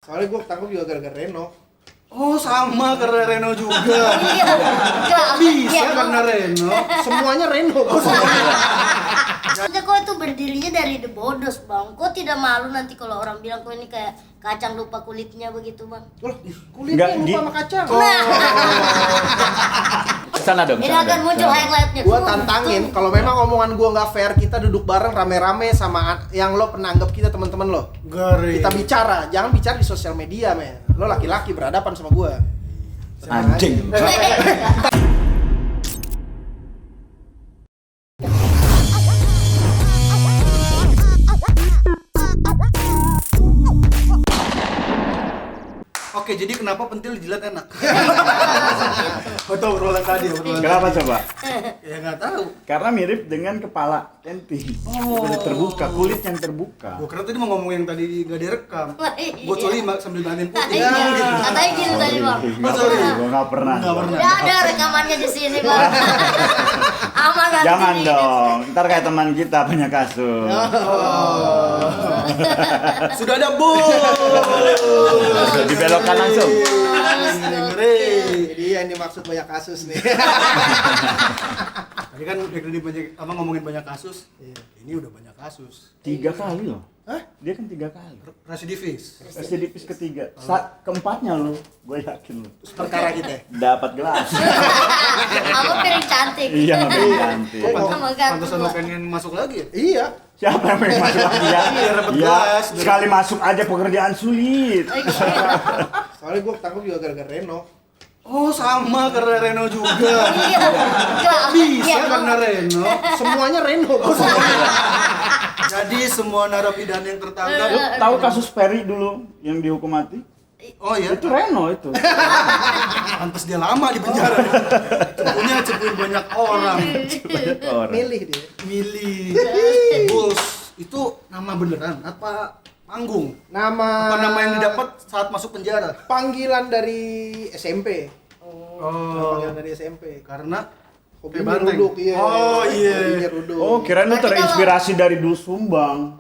Soalnya gue ketangkep juga gara-gara Reno. Oh sama karena Reno juga. Iya. Bisa karena Reno. Semuanya Reno. Maksudnya kau itu berdirinya dari The Bodos, Bang. Kau tidak malu nanti kalau orang bilang kau ini kayak kacang lupa kulitnya begitu, Bang? Loh, kulitnya lupa sama kacang. Sana dong. Ini akan muncul highlightnya. Gue tantangin, kalau memang omongan gue nggak fair, kita duduk bareng rame-rame sama yang lo pernah anggap kita teman-teman lo. Gari. Kita bicara, jangan bicara di sosial media, men. Lo laki-laki berhadapan sama gue. Anjing. Oke, jadi kenapa pentil dijilat enak? Betul obrolan tadi, obrolan. Kenapa coba? Ya nggak tahu. Karena mirip dengan kepala enti. Terbuka, kulit yang terbuka. Gue kira tadi mau ngomong yang tadi nggak direkam. Gue Iya. coli sambil gantiin putih. Iya. Katanya gitu tadi, Bang. Nggak sorry. pernah, gua nggak pernah. Nggak pernah. Udah ada rekamannya di sini, Bang. Aman nanti. Jangan nih. dong, ntar kayak teman kita punya kasus. Sudah ada bus. Dibelokkan langsung. Jadi yang dimaksud banyak kasus nih. Tadi kan udah banyak apa ngomongin banyak kasus. Ini udah banyak kasus. 3 kali loh. Hah? Dia kan 3 kali. Residivis. Residivis ketiga. Keempatnya lo, gue yakin lo. Perkara kita. Dapat gelas. Apa piring cantik? Iya, lebih cantik. Sama kartu. Pantesan lo pengen masuk lagi ya? Iya. Siapa yang pengen masuk lagi ya? Iya, dapat Ya, gelas. sekali masuk aja pekerjaan sulit. Oh, iya. Soalnya gue ketangkep juga gara-gara Reno. Oh sama karena Reno juga. Iya. Bisa Iya. karena Reno. Semuanya Reno. Jadi semua narapidana yang tertangkap. Lu tahu kasus Ferry dulu yang dihukum mati? Oh iya. Itu Reno itu. Pantes dia lama di penjara. Cepuin banyak orang. Orang. Milih dia. Milih. Bulls itu nama beneran apa panggung? Nama Apa nama yang didapat saat masuk penjara? panggilan dari SMP. Oh. Panggilan dari SMP. Karena Hobi kayak banteng. ruduk, iya. Oh iya. Hobinya ruduk. Oh, kirain lu Berarti terinspirasi dari Dul Sumbang.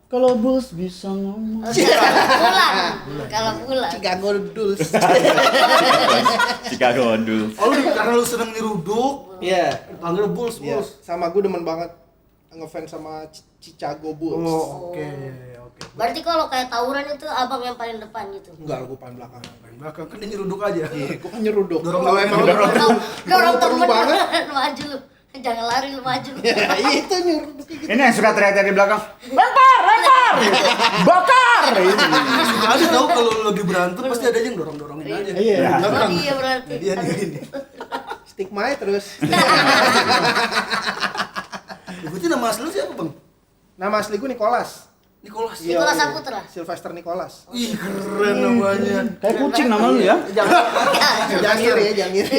Kalau Bulls bisa ngomong. Pulang. Kalau pulang. Chicago Bulls. Chicago Bulls. Oh lu karena lu seneng nyeruduk, Iya. panggil Bulls, Iya. Bulls. Sama gue demen banget ngefans sama Chicago Bulls. Oh, oke. Berarti kalau kayak tawuran itu abang yang paling depan gitu. Enggak, gue paling belakang. Belakang kan dia nyeruduk aja. Iya, gue kan nyeruduk. Dorong- Kalau emang Dorong perlu temen banget. lu maju lu. Jangan lari lu maju. Ya, itu nyeruduk gitu. Ini yang suka teriak-teriak di belakang. Lempar! Bakar! Ini. Ada tahu kalau lu lagi berantem pasti ada yang dorong-dorongin aja. Iya. Belakang. Iya berarti. Dia ini. Stigma terus. Berarti nama asli lu siapa, Bang? Nama asli gue Nicholas. Nicholas. Iya, Nicholas iya. Saputra. Sylvester Nicholas. Ih, keren namanya. Kayak kucing nama lu ya. Jangan ngiri ya, jangan ngiri.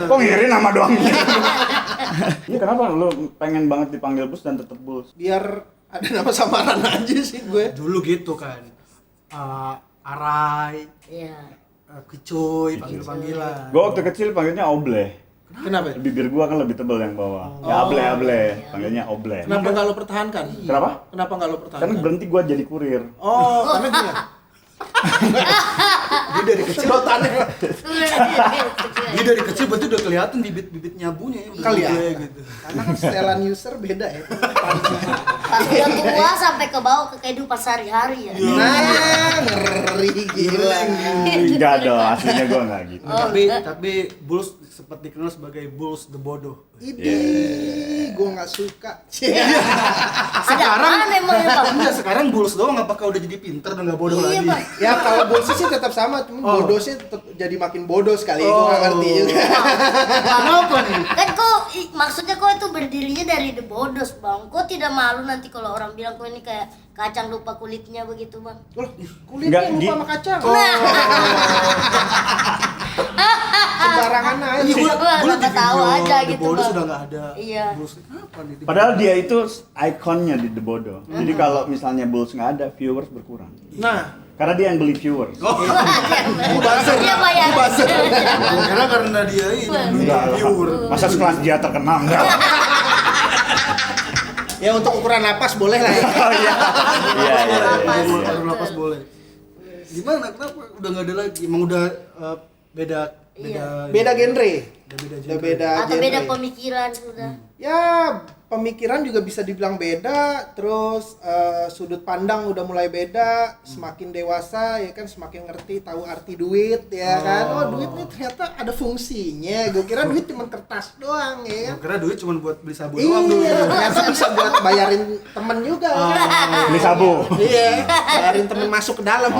Kok ngiri nama doang gitu? Ini kenapa lu pengen banget dipanggil Bulls dan tetap Bulls? Biar ada nama samaran aja sih gue. Dulu gitu kan. Arai, Iya. Kicoy, panggil-panggilan. Gua waktu kecil panggilnya Oble. Kenapa? Bibir gua kan lebih tebal yang bawah. Ya Able, panggilnya Oble. Kenapa nggak lo pertahankan? Kenapa? Kenapa nggak lo Karena pertahankan? berhenti gua jadi kurir. Oh, karena gimana? Dia dari kecil, Sedotannya. dia dari kecil berarti udah kelihatan bibit-bibit nyabunya ya, udah Kelihatan. gede gitu. Karena kan setelan user beda ya. Pas udah tua sampai ke bawah ke kehidupan sehari-hari ya. Nah, ngeri gila. Enggak dong, aslinya gua enggak gitu. Tapi Bulls sempat dikenal sebagai Bulls the Bodoh. Idih, gue nggak suka. Ada apaan emang ya, Bang? Enggak, sekarang Bulls doang apakah udah jadi pinter dan nggak bodoh Iya, lagi? Bang. Ya kalau bullshit sih tetap sama, cuma Oh. bodoh sih tetap jadi makin bodoh sekali. Gue nggak ngerti juga. Kenapa nih? Kan kok maksudnya kok itu berdirinya dari The Bodos, Bang. Kok tidak malu nanti kalau orang bilang kok ini kayak kacang lupa kulitnya begitu, Bang? Loh, kulitnya Nggak, lupa sama kacang. Sembarangan aja. Iya, Gua nggak tahu aja The gitu, Bodoh Bang. sudah nggak ada. Iya. Bulls kenapa nih? Padahal dia itu ikonnya di The Bodo. Jadi kalau misalnya Bulls nggak ada, viewers berkurang. Nah, Karena dia yang beli viewers. Dia bayar. Karena dia ini Enggak lah. viewer. Masa sekelas dia terkenal enggak? ya untuk ukuran napas boleh lah ya. Oh iya. Iya. Taruh lapas boleh. Gimana? Kenapa udah nggak ada lagi? Emang udah beda Beda genre. Udah beda Udah beda genre. Atau beda genre. pemikiran sudah. Ya, pemikiran juga bisa dibilang beda, terus sudut pandang udah mulai beda, semakin dewasa ya kan semakin ngerti tahu arti duit ya kan. Oh, duit nih ternyata ada fungsinya. Gue kira duit cuma kertas doang ya kan. Gua kira duit cuma buat beli sabun doang dulu. Iya, ternyata bisa buat bayarin temen juga. Beli sabu. Iya, bayarin temen masuk ke dalam.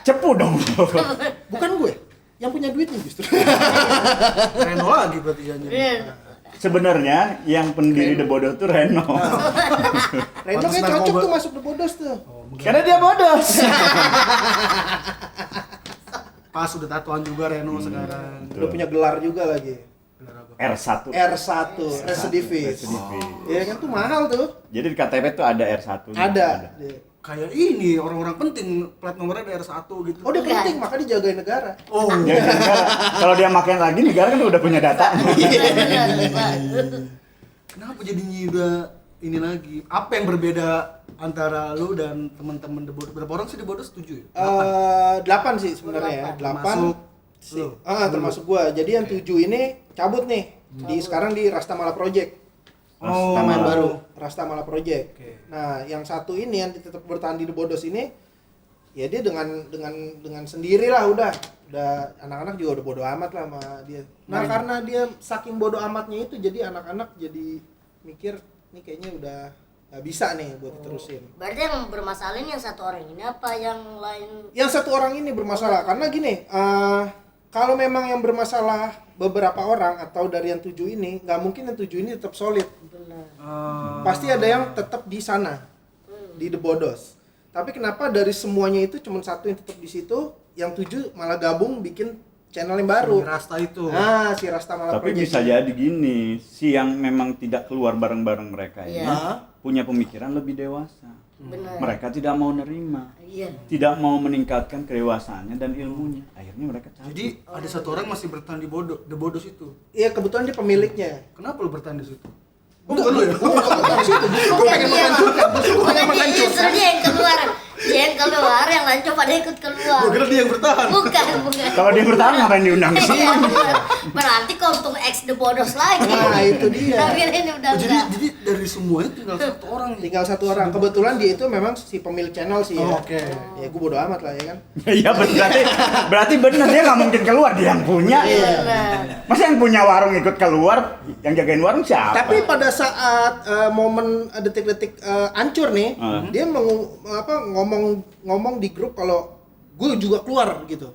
Cepu dong. Bukan gue yang punya duitnya justru. Reno lagi berarti jangan. Bener. Sebenarnya yang pendiri The Bodoh tuh Reno. Reno Pantes kayak cocok narkoba. tuh masuk The Bodos tuh. Karena dia bodos. Pas udah tatoan juga Reno sekarang. Udah punya gelar juga lagi. Bener apa? R1. R1, residivis. Iya kan tuh mahal tuh. Jadi di KTP tuh ada R1. Ada. Kayak ini orang-orang penting plat nomornya ada R1 gitu. Oh, dia penting, maka dijagain negara. Oh. Jadi negara, kalau dia makin lagi negara kan udah punya data. Kenapa jadinya udah ini lagi? Apa yang berbeda antara lu dan teman-teman The Bodos? Berapa orang sih The Bodos? 7 ya? 8 sih sebenarnya ya. 8 Termasuk sih. lu? Termasuk gua. Jadi yang 7 ini cabut nih. Sekarang di Rastamala Project. Oh. Nama yang baru, Rastamala Project. Oke. Nah, yang satu ini yang tetap bertahan di The Bodos ini, ya dia dengan sendiri lah udah anak-anak juga udah bodo amat lah sama dia. Nah, karena dia saking bodo amatnya itu, jadi anak-anak jadi mikir nih kayaknya udah nggak bisa nih buat diterusin. Berarti yang bermasalah ini yang satu orang ini apa yang lain? Yang satu orang ini bermasalah karena gini, kalau memang yang bermasalah beberapa orang atau dari yang 7 ini, nggak mungkin yang 7 ini tetap solid. Benar. Pasti ada yang tetap di sana, di The Bodos. Tapi kenapa dari semuanya itu cuma satu yang tetap di situ, yang 7 malah gabung bikin channel yang baru. Si Rasta itu. Nah, si Rastamala Tapi Project. bisa jadi gini, si yang memang tidak keluar bareng-bareng mereka ini Iya. punya pemikiran lebih dewasa. Benar. Mereka tidak mau nerima, Iya. tidak mau meningkatkan kedewasaannya dan ilmunya. Akhirnya mereka cabut. Jadi ada satu orang masih bertahan di The Bodos itu. Iya, kebetulan dia pemiliknya. Kenapa lu bertahan di situ? Bukan lu ya? Gue pengen menghancurkan. Bukan dia justru dia yang keluar. Dia yang keluar, yang lain coba dia ikut keluar. Gua kira dia yang bertahan. Bukan. Kalau dia bertahan ngapain diundang ke sini? Iya, benar. Berarti keuntung ex The Bodos lagi. Nah, itu dia. Tapi ini udah Jadi enggak. jadi dari semuanya tinggal satu orang nih. Tinggal satu orang. Kebetulan dia itu memang si pemilik channel sih ya. Oh, oke. Ya gue bodo amat lah ya kan. Iya berarti benar dia nggak mungkin keluar, dia yang punya. Benar. Masa yang punya warung ikut keluar, yang jagain warung siapa? Tapi pada saat momen detik-detik hancur nih, dia ngomong di grup kalau gue juga keluar gitu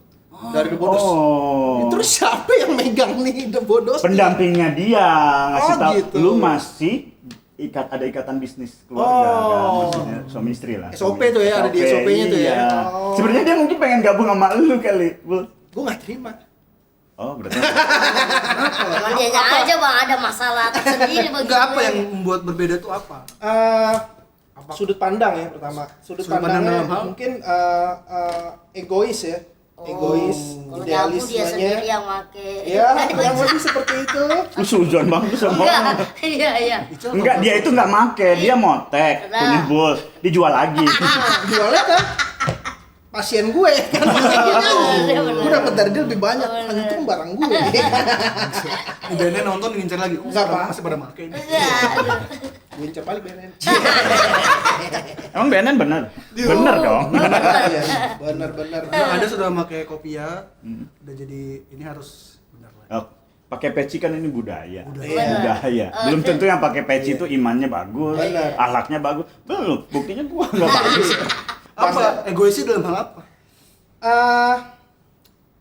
dari The Bodos. Oh. Terus siapa yang megang nih The Bodos? Pendampingnya dia ngasih Oh, tahu gitu. lu masih ada ikatan bisnis keluarga kan, maksudnya suami istri lah. SOP tuh ya, ada di SOP-nya tuh ya. Iya. Oh. Sebenarnya dia mungkin pengen gabung sama lu kali, Bul. Gue nggak terima. Oh, berarti Emang dia aja bang ada masalah tersendiri begitu. Enggak, apa yang membuat berbeda tuh apa? Sudut pandang ya pertama. Sudut Sudut pandang pandangnya dalam hal? mungkin egois ya. Egois, Kalau nyabu dia sendiri idealismenya. yang make. Ya, yang lebih seperti itu. lu suzon banget lu sama orang. Enggak. Iya iya. Enggak, dia itu enggak make, dia motek, Nah. punya bul, dijual lagi. Jualnya kan pasien gue kan. Iya, benar. Gue dapat dari dia lebih banyak. Untung barang gue. Di bandnya nonton ngincer lagi. Enggak, Pak. Masih pada make ini. Enggak. Gue incer balik BNN. Emang BNN bener? Bener dong. Iya, bener. Ada sudah pakai Kopia. Udah jadi ini harus benar lah. Oh, pakai peci kan ini budaya. Budaya. Budaya. Belum tentu yang pakai peci itu imannya bagus, Benar. akhlaknya bagus. Belum, buktinya gua enggak bagus. Apa? Egoisnya dalam hal apa?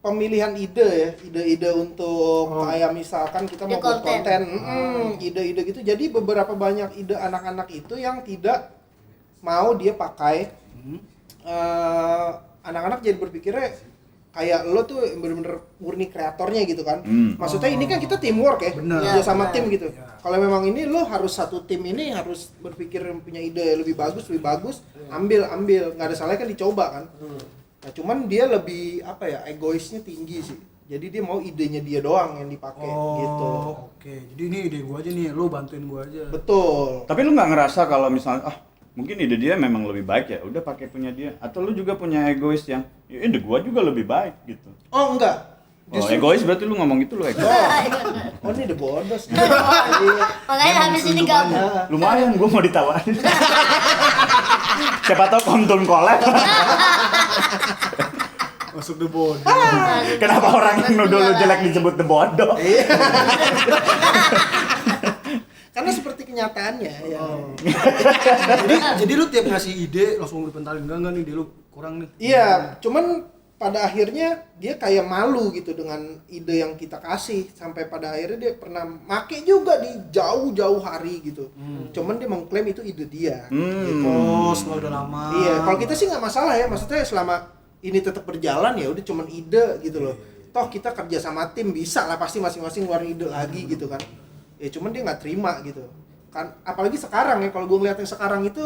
Pemilihan ide ya, ide-ide untuk kayak misalkan kita mau Ide buat konten. konten, ide-ide gitu. Jadi beberapa banyak ide anak-anak itu yang tidak mau dia pakai. Anak-anak jadi berpikirnya kayak lo tuh bener-bener murni kreatornya gitu kan. Maksudnya ini kan kita teamwork ya, Benar. kerja sama Ya, tim gitu. Kalau memang ini lo harus satu tim ini harus berpikir punya ide lebih bagus, ambil, nggak ada salahnya kan dicoba kan. Nah, cuman dia lebih apa ya, egoisnya tinggi sih. Jadi dia mau idenya dia doang yang dipakai gitu. Oke. Jadi ini ide gua aja nih, lu bantuin gua aja. Betul. Tapi lu nggak ngerasa kalau misalnya mungkin ide dia memang lebih baik ya, udah pakai punya dia. Atau lu juga punya egois yang, ya ide gua juga lebih baik gitu. Oh enggak. Oh, egois berarti lu ngomong gitu lu egois. Oh ini The Bodos. Makanya habis ini gabung. Lumayan gua mau ditawarin. Siapa tahu kontun collab. Masuk The Bodos. Kenapa orang yang nuduh lu jelek disebut The Bodoh? Karena seperti kenyataannya ya. Jadi lu tiap ngasih ide langsung lu pentalin, enggak nih ide lu kurang nih. Iya, cuman pada akhirnya dia kayak malu gitu dengan ide yang kita kasih, sampai pada akhirnya dia pernah make juga di jauh-jauh hari gitu. Cuman dia mengklaim itu ide dia. Gitu. Oh, setelah udah lama. Iya, kalau kita sih nggak masalah ya, maksudnya selama ini tetap berjalan ya udah cuman ide gitu loh. Toh kita kerja sama tim bisa lah pasti masing-masing ngeluarin ide lagi gitu kan. Ya cuman dia nggak terima gitu. Kan apalagi sekarang ya, kalau gue ngeliat yang sekarang itu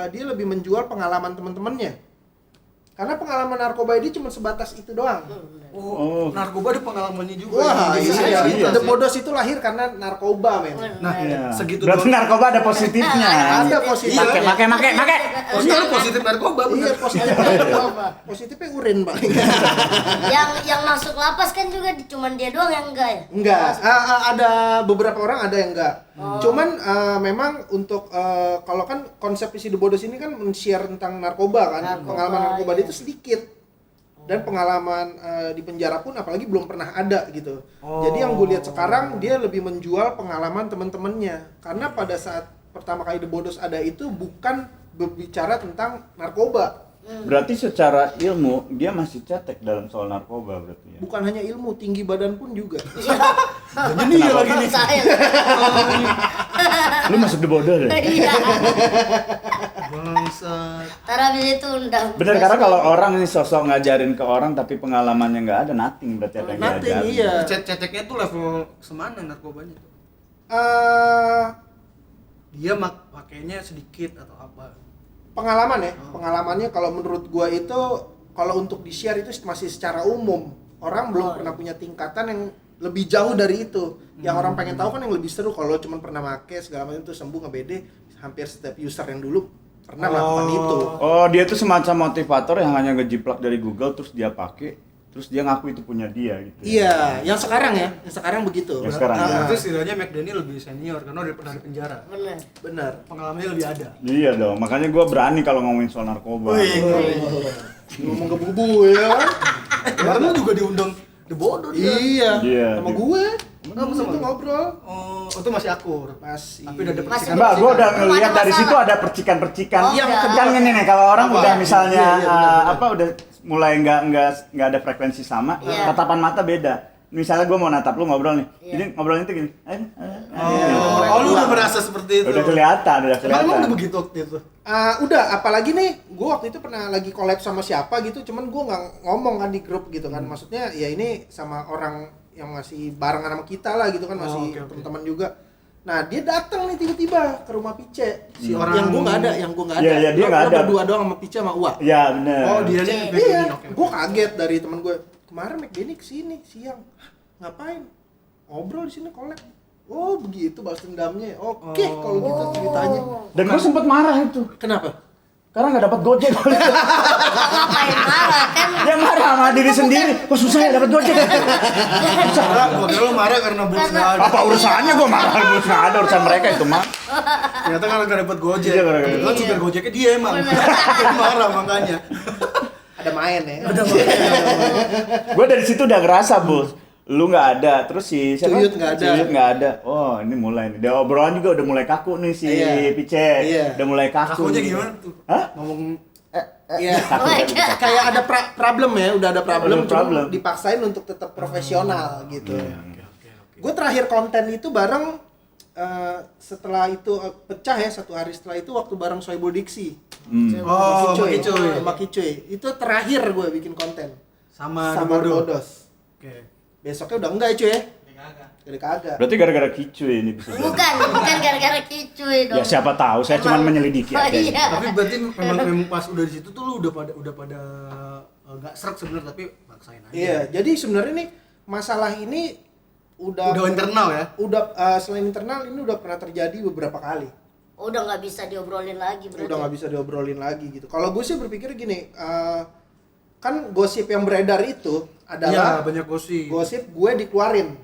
dia lebih menjual pengalaman teman-temannya. Karena pengalaman narkoba dia cuma sebatas itu doang. Oh, narkoba ada pengalamannya juga. Wah, Iya, iya. The Bodos itu lahir karena narkoba, men. Nah, Iya. segitu Berarti doang. narkoba ada positifnya. Ada positif. Pakai. Maksudnya lu positif narkoba Iya, bener. positif. Narkoba. Positifnya urin paling. yang masuk lapas kan juga cuman dia doang yang enggak ya? Enggak, ada beberapa orang ada yang enggak. Cuman memang untuk kalau kan konsep isi The Bodos ini kan men-share tentang narkoba kan. Pengalaman narkoba dia itu sedikit. Dan pengalaman di penjara pun apalagi belum pernah ada gitu. Jadi yang gue lihat sekarang dia lebih menjual pengalaman teman-temannya. Karena pada saat pertama kali The Bodos ada itu bukan berbicara tentang narkoba. Berarti secara ilmu dia masih cetek dalam soal narkoba berarti ya. Bukan hanya ilmu, tinggi badan pun juga. Jadi iya lagi nih. Saya. Lu masuk The Bodoh deh. Iya. Bangsat. Ntar habis itu undang. Bener, karena kalau orang ini sosok ngajarin ke orang tapi pengalamannya nggak ada, nothing berarti ada yang Nothing, diajarin. iya. Ceteknya tuh level semana narkobanya tuh? Dia pakainya sedikit atau apa? Pengalaman ya, pengalamannya kalau menurut gua itu kalau untuk di-share itu masih secara umum. Orang belum pernah punya tingkatan yang lebih jauh dari itu. Yang orang pengen tahu kan yang lebih seru. Kalau cuma pernah make segala macam itu sembuh nge-BD, hampir setiap user yang dulu pernah melakukan itu. Oh, dia tuh semacam motivator yang hanya ngejiplak dari Google terus dia pakai, terus dia ngaku itu punya dia gitu. Iya, yang sekarang ya, yang sekarang begitu. Yang sekarang, Ah, ya. Berarti setidaknya McDanny lebih senior karena udah pernah di penjara. Bener. benar. Pengalamannya lebih ada. Iya dong, makanya gue berani kalau ngomongin soal narkoba. Ngomong ke bubu ya. Kemarin lu juga diundang The Bodoh dia. Iya. Iya, Sama di- gue. Sama Itu ngobrol. Oh, itu masih akur. Masih. Tapi udah ada Masih Mbak, gue udah Ada ngeliat dari masalah. situ ada percikan-percikan. Oh, Yang udah. kedua- Kan ini nih, kalau orang Apa? udah misalnya Iya, benar. udah mulai nggak ada frekuensi sama, Iya. tatapan mata beda. Misalnya gue mau natap lu ngobrol nih, Iya. jadi ngobrolnya tuh gini. Oh, lu udah merasa seperti itu. Udah kelihatan. Emang udah begitu waktu itu? Udah, apalagi nih, gue waktu itu pernah lagi collab sama siapa gitu, cuman gue nggak ngomong kan di grup gitu kan, maksudnya ya ini sama orang yang masih barengan sama kita lah gitu kan, masih oke. teman-teman juga. Nah dia datang nih tiba-tiba ke rumah Pice, si Hmm. orang yang gue nggak ada, Iya, iya, dia nggak ada. Berdua doang sama Pice sama Uwa. Ya bener. Oh, dia nih Iya, McDanny. Oke. gue kaget dari teman gue. Kemarin McDanny kesini siang, ngapain? Ngobrol di sini collab. Oh begitu balas dendamnya. Oke, kalau gitu ceritanya. Dan gue sempet marah itu, Kenapa? karena nggak dapat gojek. Ngapain marah kan? Dia marah sama diri sendiri. Kok susah ya dapat gojek? Gua kira lu marah karena bos nggak ada. Apa urusannya gue marah? Nggak ada urusan mereka itu mah. Ternyata karena nggak dapat gojek. Iya, gara-gara Kan itu. supir gojeknya dia emang. Marah makanya. Ada main ya. Gue dari situ udah ngerasa bos, lu nggak ada, terus si siapa? Cuyut nggak ada. Cuyut nggak ada. Oh ini mulai nih. Dia obrolan juga udah mulai kaku nih si Iya. Pice. Iya. Udah mulai kaku. Kakunya gitu. gimana tuh? Hah? Ngomong Iya. Kaku ya, kaku. Kayak ada problem ya, udah ada problem, Ada problem. cuma dipaksain untuk tetap profesional gitu. oke. Gue terakhir konten itu bareng setelah itu pecah ya, satu hari setelah itu waktu bareng Soebul Diksi. Oh, Kicoy. Maki Cuy. Sama Kicoy. Itu terakhir gue bikin konten Sama sama The Bodoh. Bodos. Oke. Besoknya udah enggak ya cuy ya? Jadi kagak. Berarti gara-gara kicu ini bisa jadi. Bukan gara-gara kicuy dong. Ya siapa tahu, saya cuma Emang- menyelidiki Oh, aja. iya. Tapi berarti memang pas udah di situ tuh lu udah pada nggak serak sebenarnya tapi maksain aja. Iya, jadi sebenarnya nih masalah ini udah Udah internal ya? Udah selain internal ini udah pernah terjadi beberapa kali. udah nggak bisa diobrolin lagi berarti. Udah nggak bisa diobrolin lagi gitu. Kalau gue sih berpikir gini, kan gosip yang beredar itu Iya, adalah banyak gosip. gosip gue dikeluarin.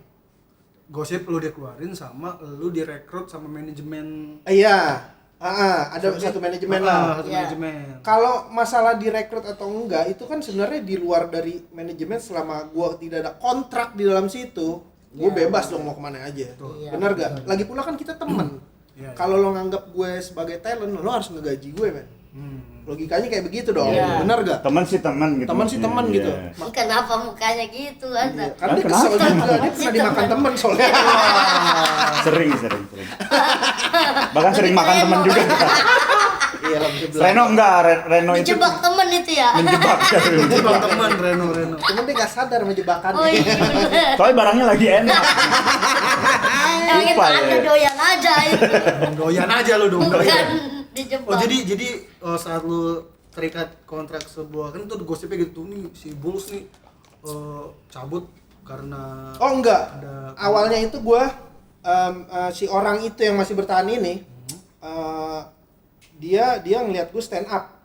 Gosip lu dikeluarin sama lu direkrut sama manajemen. Iya, ada satu manajemen lah. Satu Iya. manajemen. Kalau masalah direkrut atau enggak itu kan sebenarnya di luar dari manajemen, selama gue tidak ada kontrak di dalam situ, gue Iya. bebas dong mau kemana aja. Iya. Bener gak? Lagi pula kan kita temen. Iya. Kalau lo nganggap gue sebagai talent, lo harus ngegaji gue, men. Logikanya kayak begitu dong. Iya. Bener gak? Teman sih teman gitu. Teman sih teman Iya. gitu. Ini kenapa mukanya gitu Anda? Iya, karena dia Kenapa? kesel juga, dia pernah dimakan temen soalnya. Sering. Bahkan sering makan teman juga. Iya, lebih Reno enggak, Reno itu Dijebak temen itu ya. menjebak. Bang teman Reno. Cuman dia gak sadar menjebakannya. Oh iya bener. Soalnya barangnya lagi enak. Emang itu Lupa Anda ya. doyan aja itu. Doyan aja lu dong. Bukan dijebak. Oh jadi saat lu terikat kontrak sebuah, kan itu gosipnya gitu nih, si Bulls nih cabut karena Oh enggak. Ada- Awalnya itu gue si orang itu yang masih bertahan ini dia ngeliat gue stand up.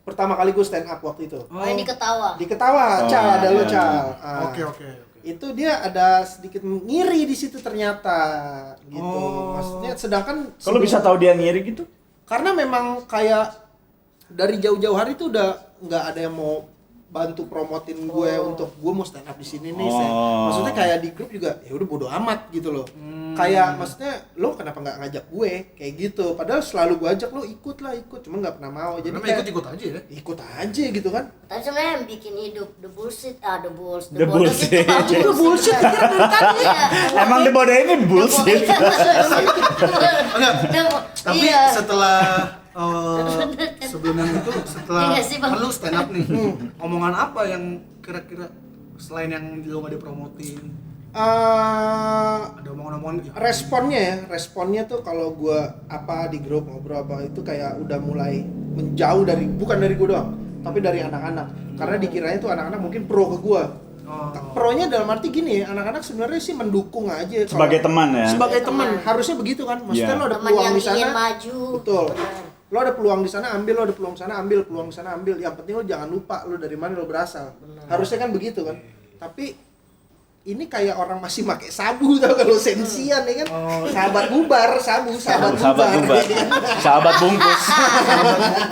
Pertama kali gue stand up waktu itu. Oh ini ketawa. Diketawa, Oh, Cal, ada lo iya. Cal. Oke. Itu dia ada sedikit ngiri di situ ternyata gitu. Oh. Maksudnya sedangkan Kalau bisa tahu dia ngiri gitu? karena memang kayak dari jauh-jauh hari itu udah nggak ada yang mau bantu promotin gue untuk gue mau stand up di sini nih. Maksudnya kayak di grup juga ya udah bodo amat gitu loh. Kayak maksudnya lo kenapa nggak ngajak gue kayak gitu. Padahal selalu gue ajak lo ikut, cuman nggak pernah mau. Jadi Karena kayak ikut aja ya. ikut aja gitu kan. Tapi sebenarnya yang bikin hidup The Bullshit, The Bulls, The Bodos Bullshit. itu bagus. Itu bullshit pikir dari tadi. Iya. Emang di bodoh ini bullshit. Enggak. Tapi Iya. setelah sebelum yang itu, setelah Iya sih, Bang. kan lu stand up nih, omongan apa yang kira-kira selain yang lu nggak dipromotin? Ada omongan-omongan Responnya tuh kalau gue apa di grup ngobrol apa itu kayak udah mulai menjauh dari, bukan dari gue doang, tapi dari anak-anak. Karena dikiranya tuh anak-anak mungkin pro ke gue. Pro-nya dalam arti gini, anak-anak sebenarnya sih mendukung aja. kalau- Sebagai teman ya. Sebagai teman, Teman. harusnya begitu kan. Maksudnya Iya. lo ada Teman peluang yang di sana. ingin maju. Betul. Benar. Lo ada peluang di sana ambil, lo ada peluang di sana ambil, peluang di sana ambil. Yang penting lo jangan lupa lo dari mana lo berasal. Harusnya kan begitu kan. Tapi ini kayak orang masih pakai sabu tau kalau sensian ya kan. Sahabat bubar, sahabat Sahabat bubar. Sahabat bungkus.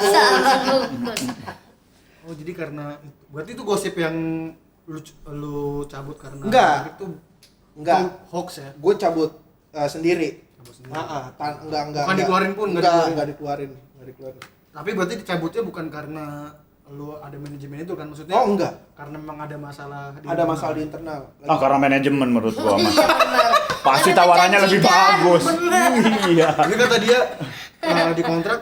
Sahabat bungkus. Oh jadi karena berarti itu gosip yang lu cabut karena Enggak. itu Enggak, hoax ya? gue cabut sendiri. Cabut sendiri. Enggak. Bukan dikeluarin pun, Enggak dikeluarin. Tapi berarti dicabutnya bukan karena lu ada manajemen itu kan, maksudnya? Oh enggak, Karena memang ada masalah di ada internal. masalah di internal. Oh, karena manajemen menurut gua mah. Iya benar. Pasti Ada tawarannya lebih menjanjikan, bagus. bener. Iya. Ini kata dia di kontrak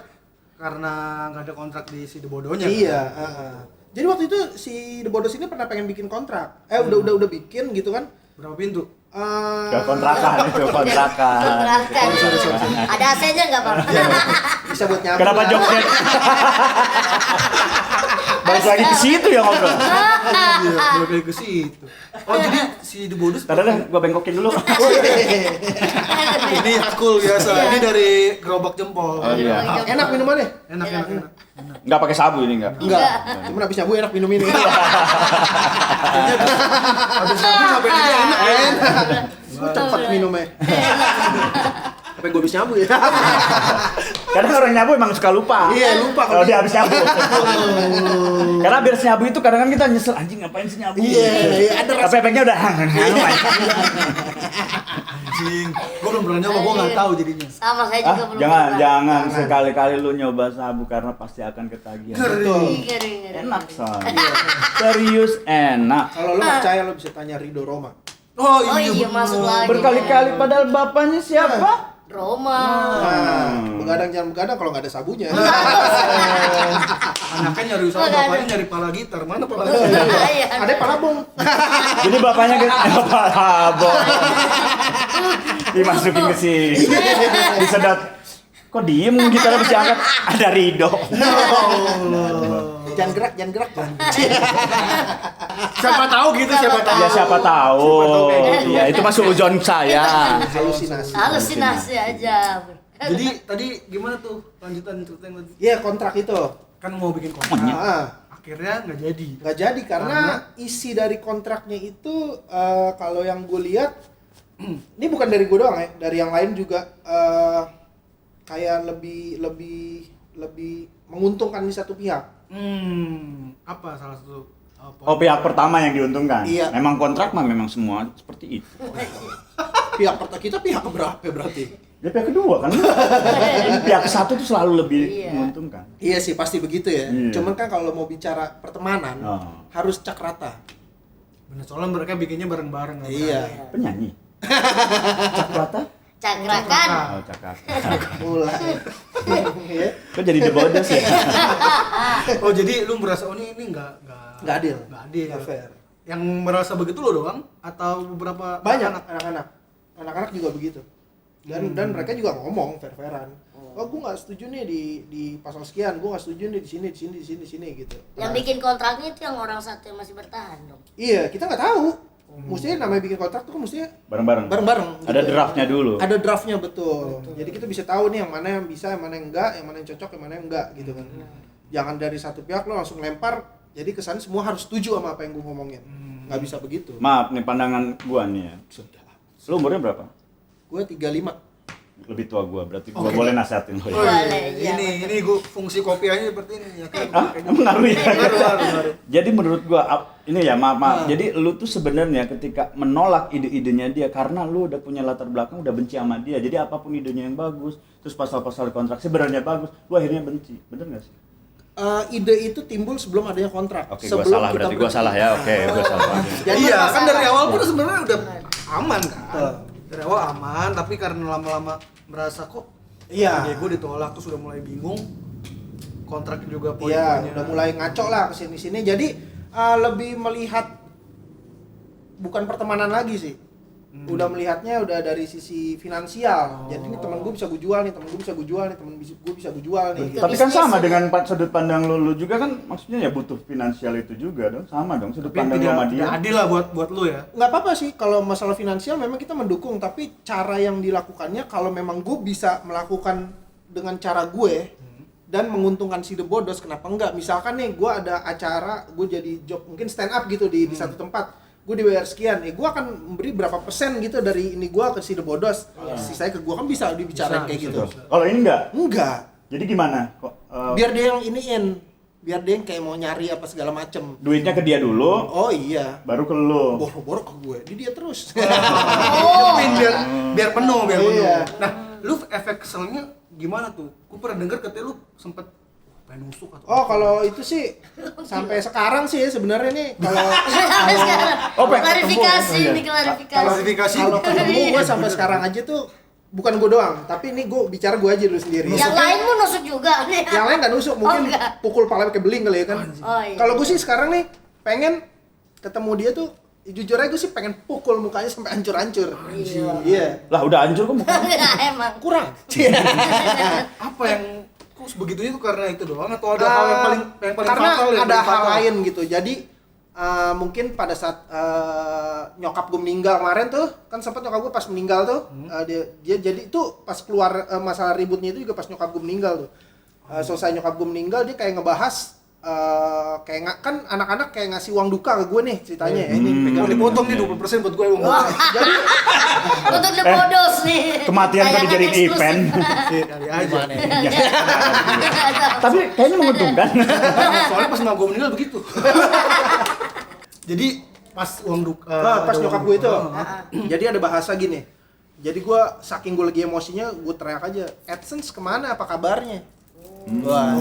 karena nggak ada kontrak di si Debodonya. Iya, kan? Jadi waktu itu si The Bodos ini pernah pengen bikin kontrak. Udah bikin gitu kan. Berapa pintu? Gak kontrakan itu, kontrakan. Kontrakan. Ada AC-nya nggak Bang? Bisa buat nyampe. Kenapa lah. jokesnya? Balik lagi ke situ ya ngobrol. Iya, balik lagi ke situ. Oh jadi si Debodus Tadi dah gua bengkokin dulu. ini akul biasa. Ini dari gerobak jempol. Oh, iya. Enak minumannya? Enak. Enggak pakai sabu ini enggak. Enggak. Cuma habis nyabu enak minum ini. Habis sabu sampai ini enak ya. Cepat minumnya. Sampai gue habis nyabu ya. Karena orang nyabu emang suka lupa. Iya, lupa kalau dia habis nyabu. Karena biar nyabu itu kadang kan kita nyesel anjing ngapain sih nyabu. Iya, ada Tapi efeknya udah Anjing. Gua belum pernah nyoba, gua nggak tahu jadinya. Sama saya juga belum jangan pernah. jangan sekali-kali lu nyoba sabu karena pasti akan ketagihan. Ngeri. Enak soalnya. Serius enak. Kalau lo nggak percaya lo bisa tanya Rido Roma. Oh iya masuk lagi. Berkali-kali padahal bapaknya siapa? Roma. Begadang jangan begadang kalau nggak ada sabunya. Anaknya nyari usaha, bapaknya nyari pala gitar. Mana pala gitar? Iya. Ada palabong. Jadi bapaknya ke palabong. Dimasukin ke sini. Disedot. Kok diem gitu habis diangkat? Ada Rido. Jangan gerak. Siapa tahu gitu, siapa tahu. Ya siapa tahu. Siapa tahu kayak gitu. Ya itu masuk ujon saya. Halusinasi. Halusinasi aja. Jadi tadi gimana tuh lanjutan cerita yang tadi? Iya, kontrak itu. Kan mau bikin kontrak. Akhirnya nggak jadi. Nggak jadi karena isi dari kontraknya itu kalau yang gue lihat ini bukan dari gue doang ya, dari yang lain juga kayak lebih menguntungkan di satu pihak. Apa salah satu Oh, pihak pertama yang diuntungkan. Iya. Memang kontrak mah memang semua seperti itu. Pihak pertama kita pihak keberapa berarti? Ya pihak kedua kan. Pihak satu tuh selalu lebih Iya. menguntungkan. Iya sih pasti begitu ya. Iya. Cuman kan kalau mau bicara pertemanan harus cak rata. Bener, soalnya mereka bikinnya bareng-bareng kan. Iya. Penyanyi. Cakrata? Cakrakan. Oh, cakrata. Mulai. Iya. Kok jadi The Bodos ya? Oh, jadi lu merasa ini Nggak adil. Nggak adil. Nggak fair. Yang merasa begitu lo doang atau beberapa Banyak anak? anak-anak juga begitu. Dan mereka juga ngomong fair-fairan. Oh, gue nggak setuju nih di pasal sekian, gue nggak setuju nih di sini gitu. Yang bikin kontraknya itu yang orang satu yang masih bertahan dong. Iya, kita nggak tahu. Mestinya namanya bikin kontrak tuh kan mestinya Bareng-bareng. bareng-bareng. Ada gitu. draftnya dulu. Ada draftnya betul. Jadi kita bisa tahu nih yang mana yang bisa, yang mana yang enggak, yang mana yang cocok, yang mana yang enggak gitu kan. Jangan dari satu pihak lo langsung lempar. Jadi kesan semua harus setuju sama apa yang gue ngomongin. Nggak bisa begitu. Maaf nih pandangan gua nih ya. Lu umurnya berapa? Gue 35. Lebih tua gua, berarti gua boleh nasihatin lo ya. Boleh, iya. Ini gua fungsi kopiahnya seperti ini ya. Mengaruh ya. Ngaruh. Jadi menurut gua ini ya maaf. Jadi lu tuh sebenarnya ketika menolak ide-idenya dia karena lu udah punya latar belakang udah benci sama dia. Jadi apapun idenya yang bagus, terus pasal-pasal kontrak sebenarnya bagus, lu akhirnya benci. Bener gak sih? Ide itu timbul sebelum adanya kontrak. Oke, gua salah kita berarti gua salah ya. Oke, gua salah. Jadi Iya, kan masalah. dari awal pun sebenarnya udah aman kan. Betul. Dari awal aman, tapi karena lama-lama merasa kok Iya. gue ditolak tuh sudah mulai bingung. Kontraknya juga Iya, poin-poinnya. udah mulai ngaco lah kesini-sini. Jadi lebih melihat bukan pertemanan lagi sih. Udah melihatnya udah dari sisi finansial. Jadi ini teman gue bisa gue jual nih, teman gue bisa gue jual nih, teman gue bisa gue jual nih. Itu Tapi kan bisnis sama ya. dengan sudut pandang lu juga kan maksudnya ya butuh finansial itu juga dong. Sama dong sudut Tapi pandang lu sama dia. tidak adil lah buat lu ya. Nggak apa-apa sih kalau masalah finansial memang kita mendukung, tapi cara yang dilakukannya kalau memang gue bisa melakukan dengan cara gue dan menguntungkan si The Bodos, kenapa enggak? Misalkan nih gue ada acara, gue jadi job mungkin stand up gitu di satu tempat, gue dibayar sekian, gue akan memberi berapa persen gitu dari ini gue ke si The Bodos, sisanya ke gue, kan bisa dibicarain kayak gitu. Kalau ini enggak. Enggak, Jadi gimana? Kok biar dia yang iniin, biar dia yang kayak mau nyari apa segala macem. duitnya ke dia dulu, Oh iya, baru ke lu. boro-boro ke gue, di dia terus. Nyemin biar penuh, biar penuh. Iya. Nah, lu efek keselnya gimana tuh? Gue pernah denger katanya lu sempet pengen nusuk atau Oh, kalau itu sih sampai sekarang sih ya sebenarnya nih kalau Sampai sekarang. Oh, pengen Klarifikasi, ketemu. ini klarifikasi. Klarifikasi. kalau ketemu gue sampai sekarang aja tuh bukan gue doang, tapi ini gue bicara gue aja dulu sendiri. Yang lain mau nusuk juga nih. Yang lain nggak nusuk, mungkin Oh, enggak. pukul pala kayak beling kali ya kan. Oh, iya. Kalau gue sih sekarang nih pengen ketemu dia tuh, jujur aja gue sih pengen pukul mukanya sampai hancur-hancur. Iya. Lah udah hancur kok muka. Enggak emang. Kurang. apa yang kok sebegitunya tuh karena itu doang atau ada hal yang paling karena fatal yang ada paling hal fatal? lain gitu. Jadi mungkin pada saat nyokap gue meninggal kemarin tuh, kan sempat nyokap gue pas meninggal tuh, dia jadi itu pas keluar masalah ributnya itu juga pas nyokap gue meninggal tuh. Selesai nyokap gue meninggal, dia kayak ngebahas kayak kan anak-anak kayak ngasih uang duka ke gue nih ceritanya ya. Ini Pegang dipotong nih 20% buat gue uang. Wah. Untuk The Bodos nih. Kematian tadi Tayangan jadi eksklusif. event. Kali aja. Tapi kayaknya menguntungkan. Soalnya pas mak gue meninggal begitu. Jadi pas uang duka. pas ada nyokap uang gue itu, duka. jadi ada bahasa gini. Jadi gue saking gue lagi emosinya, gue teriak aja, AdSense kemana? Apa kabarnya? Wah,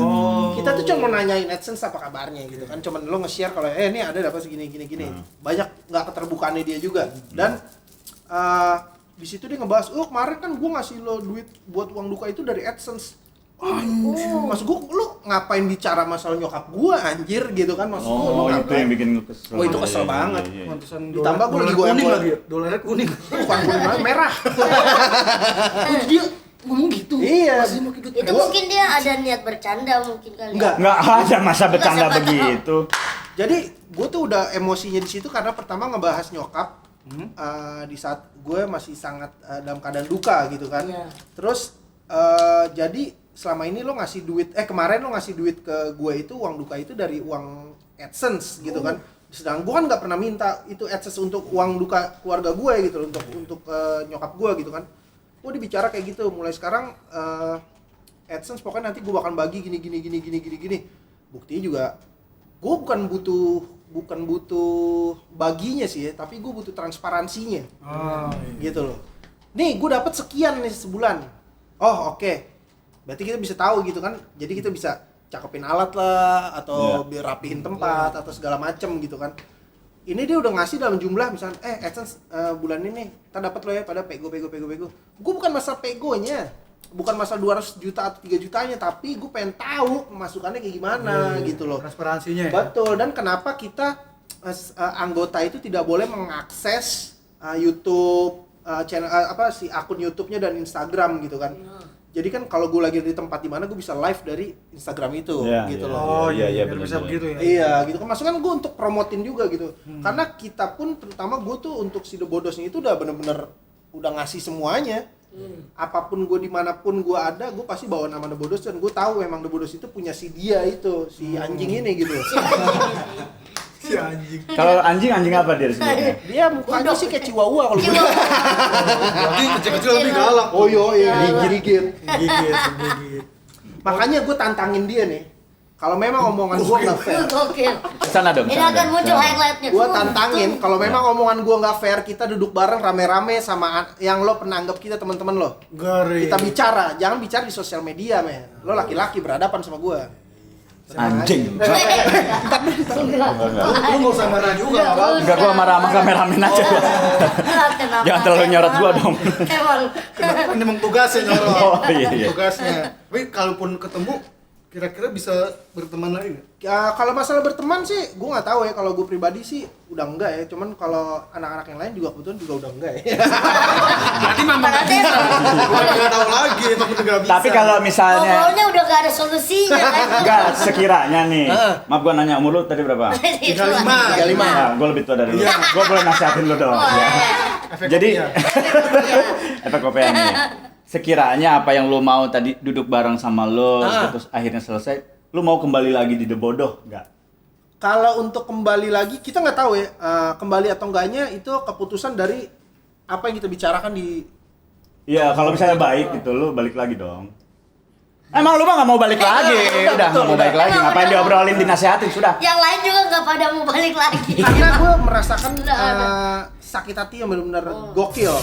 kita tuh cuma nanyain AdSense apa kabarnya gitu kan, cuman lo nge-share kalau ini ada dapat segini gini. Banyak nggak keterbukaannya dia juga. Dan di situ dia ngebahas, kemarin kan gue ngasih lo duit buat uang duka itu dari AdSense. Maksud gue, lu ngapain bicara masalah nyokap gue anjir gitu kan, maksud gue lu Oh, itu ngapain? yang bikin lu kesel. Oh, itu kesel Iya, iya, banget. iya, iya. Mantesan Ditambah gue lagi dolar goyang kuning lagi ya. Dolarnya kuning. Bukan kuning, merah. Oh, dia ngomong gitu. Iya. Masih mau gitu. Itu mungkin dia ada niat bercanda mungkin kali. Enggak. Nggak ada masa bercanda siapa tahu. begitu. Jadi gue tuh udah emosinya di situ karena pertama ngebahas nyokap di saat gue masih sangat dalam keadaan duka gitu kan. Iya. Terus jadi selama ini lo ngasih duit, kemarin lo ngasih duit ke gue itu uang duka itu dari uang AdSense gitu kan. Sedangkan gue kan nggak pernah minta itu AdSense untuk uang duka keluarga gue gitu loh, untuk nyokap gue gitu kan. Gue dibicara kayak gitu, mulai sekarang AdSense pokoknya nanti gue bakal bagi gini. Buktinya juga gue bukan butuh baginya sih ya, tapi gue butuh transparansinya. Gitu loh. Nih gue dapat sekian nih sebulan. Oh oke. Berarti kita bisa tahu gitu kan. Jadi kita bisa cakepin alat lah atau rapihin tempat atau segala macem gitu kan. Ini dia udah ngasih dalam jumlah misalnya AdSense bulan ini kita dapat lo ya pada pego. Gue bukan masalah pegonya. Bukan masalah 200 juta atau 3 jutanya, tapi gue pengen tahu masukannya kayak gimana gitu loh. Transparansinya. Betul, dan kenapa kita anggota itu tidak boleh mengakses YouTube channel si akun YouTube-nya dan Instagram gitu kan. Jadi kan kalau gue lagi di tempat di mana gue bisa live dari Instagram itu gitu loh. Iya, benar. bisa begitu ya. Iya gitu kan, maksudnya gue untuk promotin juga gitu. Karena kita pun terutama gue tuh untuk si The Bodosnya itu udah bener-bener udah ngasih semuanya. Apapun gue dimanapun gue ada, gue pasti bawa nama The Bodos dan gue tahu memang The Bodos itu punya si dia itu, si anjing ini gitu. Si anjing. Kalau anjing apa dia disebutnya? Dia mukanya sih kayak Chihuahua kalau gue. Berarti kecil-kecil lebih galak. Oh iya, gigit. Gigit. Makanya gue tantangin dia nih. Kalau memang omongan gue nggak fair, Gokil. Sana dong. Ini akan muncul highlightnya. gue tantangin. Kalau memang omongan gue nggak fair, kita duduk bareng rame-rame sama yang lo pernah anggap kita teman-teman lo. Gari. Kita bicara, jangan bicara di sosial media, men. Lo laki-laki berhadapan sama gue. Anjing. Lu nggak usah marah juga. Enggak, gua marah sama kameramen aja gua. Jangan terlalu nyorot gua dong. Emang Ini emang tugasnya nyorot. Oh, iya. Tugasnya. Tapi kalaupun ketemu, kira-kira bisa berteman lagi nggak? Ya, kalau masalah berteman sih, gue nggak tahu ya. Kalau gue pribadi sih udah enggak ya. Cuman kalau anak-anak yang lain juga kebetulan juga udah enggak ya. Berarti memang nggak bisa. Gue nggak tahu lagi, tapi nggak bisa. Tapi kalau misalnya ngobrolnya udah gak ada solusinya kan. enggak sekiranya nih. Maaf gua nanya umur lu tadi berapa? 35. Nah, gua lebih tua dari lu. Gua boleh nasihatin lu dong. Ya. Efek Jadi kopi ya? efek kopiannya. Sekiranya apa yang lu mau tadi duduk bareng sama lu terus akhirnya selesai, lu mau kembali lagi di The Bodoh enggak? Kalau untuk kembali lagi, kita nggak tahu ya. Kembali atau enggaknya itu keputusan dari apa yang kita bicarakan di. Iya, kalau misalnya baik gitu, lu balik lagi dong. Emang lu mah nggak mau balik lagi, udah nggak mau balik lagi. Emang Ngapain udah. diobrolin, dinasehatin sudah. Yang lain juga gak pada mau balik lagi. Karena gue merasakan Udah ada. sakit hati yang benar-benar gokil.